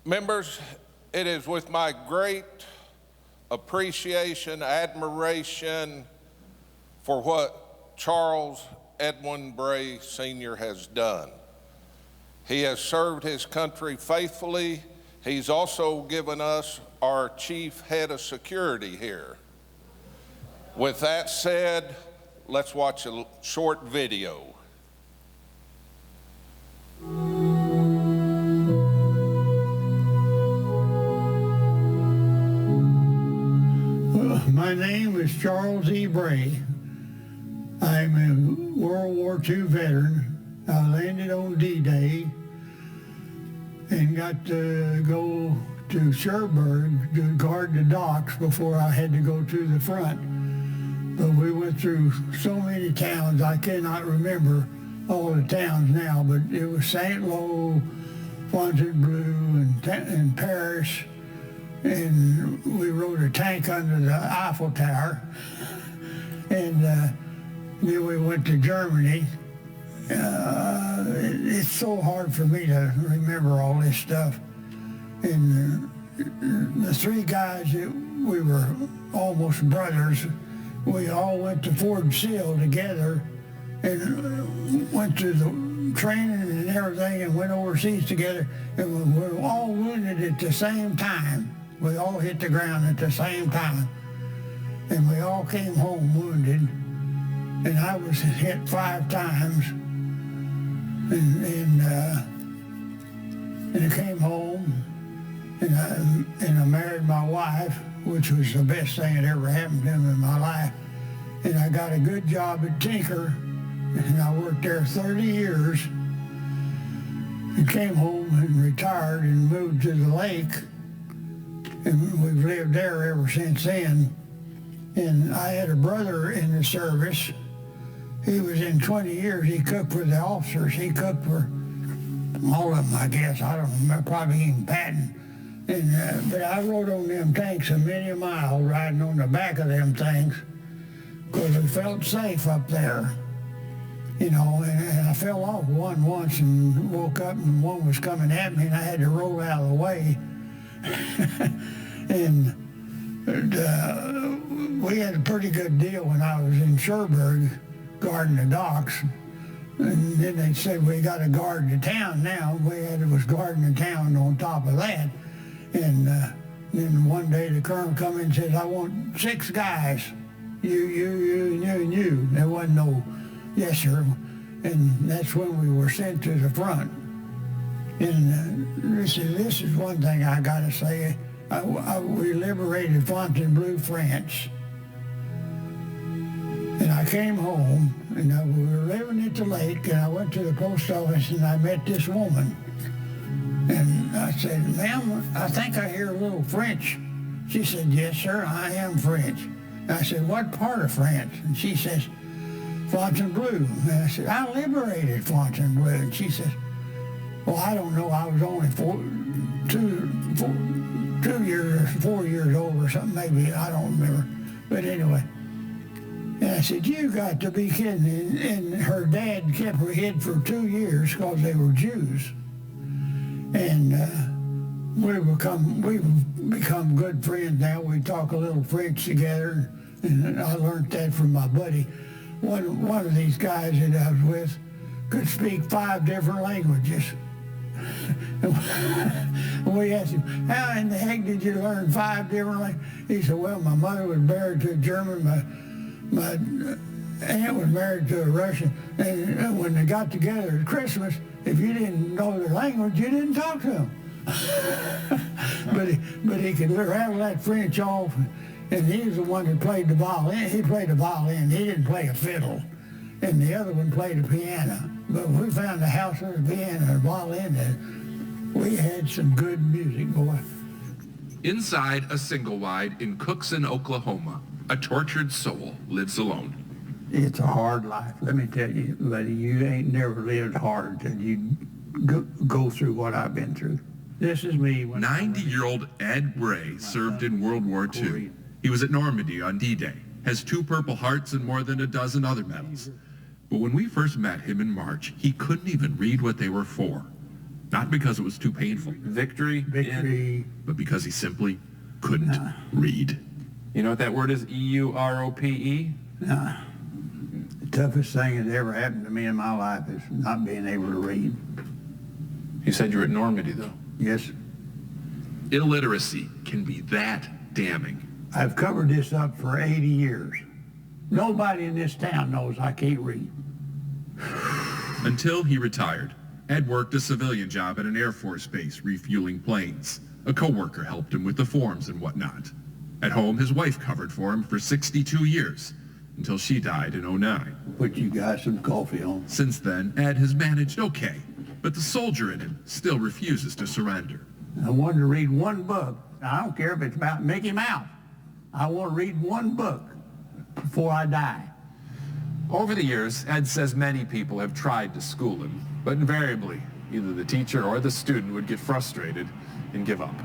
Members, it is with my great appreciation, admiration for what Charles Edwin Bray Sr. has done. He has served his country faithfully. He's also given us our chief head of security here. With that said, let's watch a short video. My name is Charles E. Bray. I'm a World War II veteran. I landed on D-Day and got to go to Cherbourg to guard the docks before I had to go to the front. But we went through so many towns, I cannot remember all the towns now, but it was St. Lo, Fontainebleau, and Paris. And we rode a tank under the Eiffel Tower, and then we went to Germany. It's so hard for me to remember all this stuff. And the three guys, we were almost brothers. We all went to Fort Sill together and went to the training and everything and went overseas together. And we were all wounded at the same time. We all hit the ground at the same time. And we all came home wounded. And I was hit 5 times. And I came home and I married my wife, which was the best thing that ever happened to me in my life. And I got a good job at Tinker, and I worked there 30 years. And came home and retired and moved to the lake. And we've lived there ever since then. And I had a brother in the service. He was in 20 years. He cooked for the officers. He cooked for all of them, I guess. I don't remember, probably even Patton. And, but I rode on them tanks a many miles riding on the back of them things because we felt safe up there. You know, and I fell off one once and woke up and one was coming at me and I had to roll out of the way. And we had a pretty good deal when I was in Cherbourg guarding the docks. And then they said, we got to guard the town now. Was guarding the town on top of that. And then one day the colonel come in and said, I want 6 guys. You. There wasn't no yes, sir. And that's when we were sent to the front. And this is one thing I got to say. We liberated Fontainebleau, France. And I came home, and we were living at the lake, and I went to the post office, and I met this woman. And I said, ma'am, I think I hear a little French. She said, yes, sir, I am French. And I said, what part of France? And she says, Fontainebleau. And I said, I liberated Fontainebleau. And she says, well, I don't know. I was only 2 years, 4 years old or something, maybe. I don't remember. But anyway. And I said, you got to be kidding. And her dad kept her hid for 2 years because they were Jews. And we've become good friends now. We talk a little French together. And I learned that from my buddy. One of these guys that I was with could speak 5 different languages. We asked him, how in the heck did you learn 5 different languages? He said, well, my mother was married to a German, my aunt was married to a Russian, and when they got together at Christmas, if you didn't know their language, you didn't talk to them. but he could rattle that French off, and he was the one that played the violin. He played the violin. He didn't play a fiddle, and the other one played the piano. But we found a house with a piano and a violin, and we had some good music, boy. Inside a single wide in Cookson, Oklahoma, a tortured soul lives alone. It's a hard life, let me tell you, buddy. You ain't never lived hard till you go through what I've been through. This is me. 90-year-old Ed Bray served in World War II. He was at Normandy on D-Day, has 2 Purple Hearts and more than a dozen other medals. But when we first met him in March, he couldn't even read what they were for. Not because it was too painful, Victory. but because he simply couldn't read. You know what that word is? E-U-R-O-P-E? The toughest thing that ever happened to me in my life is not being able to read. You said you were at Normandy, though. Yes, Illiteracy can be that damning. I've covered this up for 80 years. Nobody in this town knows I can't read. Until he retired, Ed worked a civilian job at an Air Force base refueling planes. A coworker helped him with the forms and whatnot. At home, his wife covered for him for 62 years, until she died in '09. Put you guys some coffee on. Since then, Ed has managed okay, but the soldier in him still refuses to surrender. I wanted to read one book. I don't care if it's about Mickey Mouse. I want to read one book before I die. Over the years, Ed says many people have tried to school him, but invariably, either the teacher or the student would get frustrated and give up.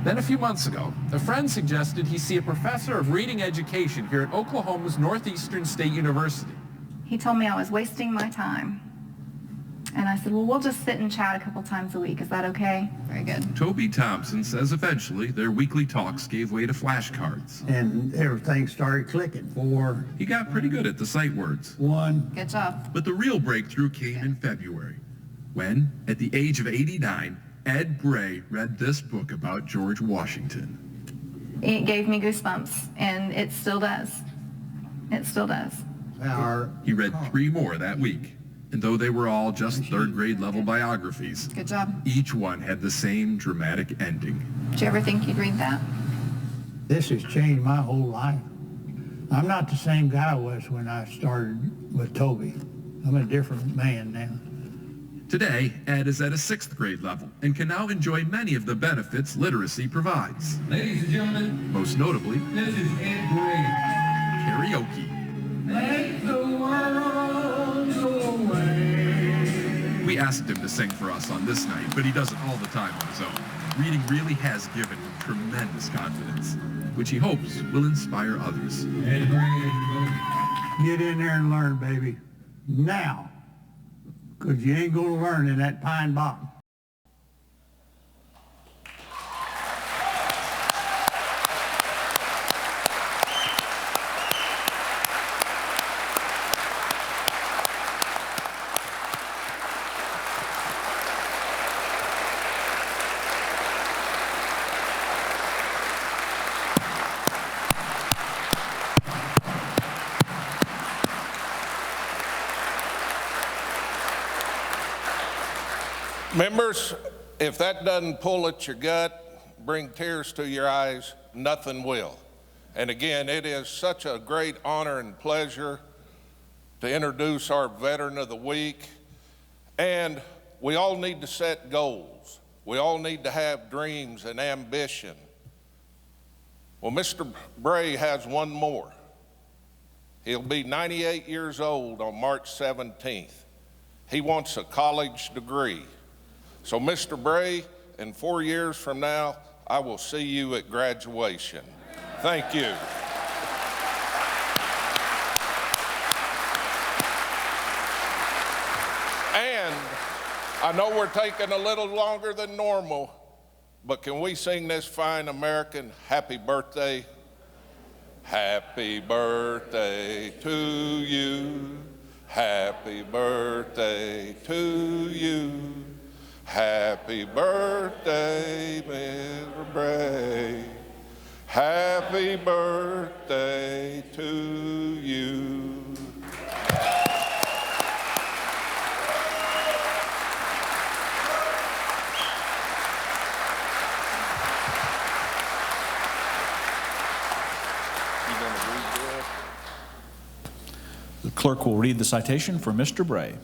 Then a few months ago, a friend suggested he see a professor of reading education here at Oklahoma's Northeastern State University. He told me I was wasting my time. And I said, well, we'll just sit and chat a couple times a week. Is that okay? Very good. Toby Thompson says eventually their weekly talks gave way to flashcards. And everything started clicking. 4, He got pretty good at the sight words. 1. Good job. But the real breakthrough came in February, when, at the age of 89, Ed Bray read this book about George Washington. It gave me goosebumps, and it still does. It still does. He read 3 more that week, and though they were all just third-grade level biographies, Good job. each one had the same dramatic ending. Did you ever think you'd read that? This has changed my whole life. I'm not the same guy I was when I started with Toby. I'm a different man now. Today, Ed is at a 6th grade level and can now enjoy many of the benefits literacy provides. Ladies and gentlemen, Most notably, this is Ed Bray. karaoke. Make the world go away. We asked him to sing for us on this night, but he does it all the time on his own. Reading really has given him tremendous confidence, which he hopes will inspire others. Ed Bray, everybody. Get in there and learn, baby. Now. Because you ain't going to learn in that pine bottom. Members, if that doesn't pull at your gut, bring tears to your eyes, nothing will. And again, it is such a great honor and pleasure to introduce our Veteran of the Week. And we all need to set goals. We all need to have dreams and ambition. Well, Mr. Bray has one more. He'll be 98 years old on March 17th. He wants a college degree. So, Mr. Bray, in 4 years from now, I will see you at graduation. Thank you. And I know we're taking a little longer than normal, but can we sing this fine American happy birthday? Happy birthday to you. Happy birthday to you. Happy birthday, Mr. Bray. Happy birthday to you. The clerk will read the citation for Mr. Bray.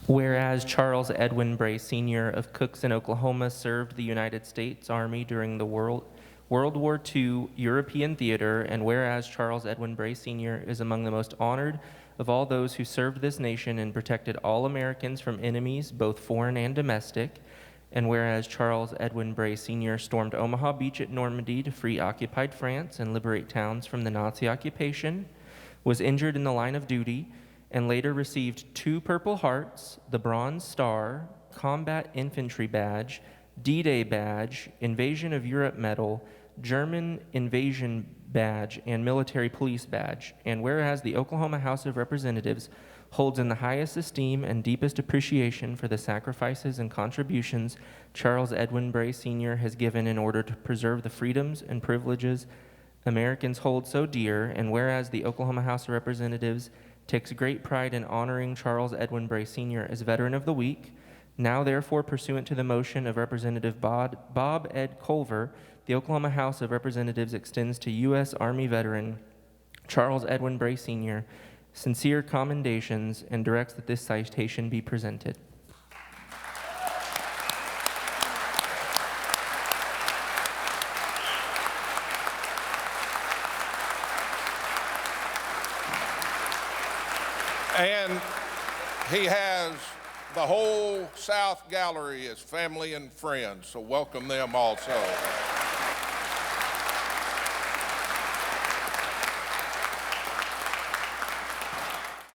Whereas Charles Edwin Bray Sr. of Cookson, Oklahoma, served the United States Army during the World War II European theater, and whereas Charles Edwin Bray Sr. is among the most honored of all those who served this nation and protected all Americans from enemies, both foreign and domestic, and whereas Charles Edwin Bray Sr. stormed Omaha Beach at Normandy to free occupied France and liberate towns from the Nazi occupation, was injured in the line of duty, and later received 2 Purple Hearts, the Bronze Star, Combat Infantry Badge, D-Day Badge, Invasion of Europe Medal, German Invasion Badge, and Military Police Badge. And whereas the Oklahoma House of Representatives holds in the highest esteem and deepest appreciation for the sacrifices and contributions Charles Edwin Bray Sr. has given in order to preserve the freedoms and privileges Americans hold so dear, and whereas the Oklahoma House of Representatives takes great pride in honoring Charles Edwin Bray Sr. as Veteran of the Week, now therefore pursuant to the motion of Representative Bob Ed Culver, the Oklahoma House of Representatives extends to U.S. Army veteran Charles Edwin Bray Sr. sincere commendations and directs that this citation be presented. And he has the whole South Gallery as family and friends, so welcome them also.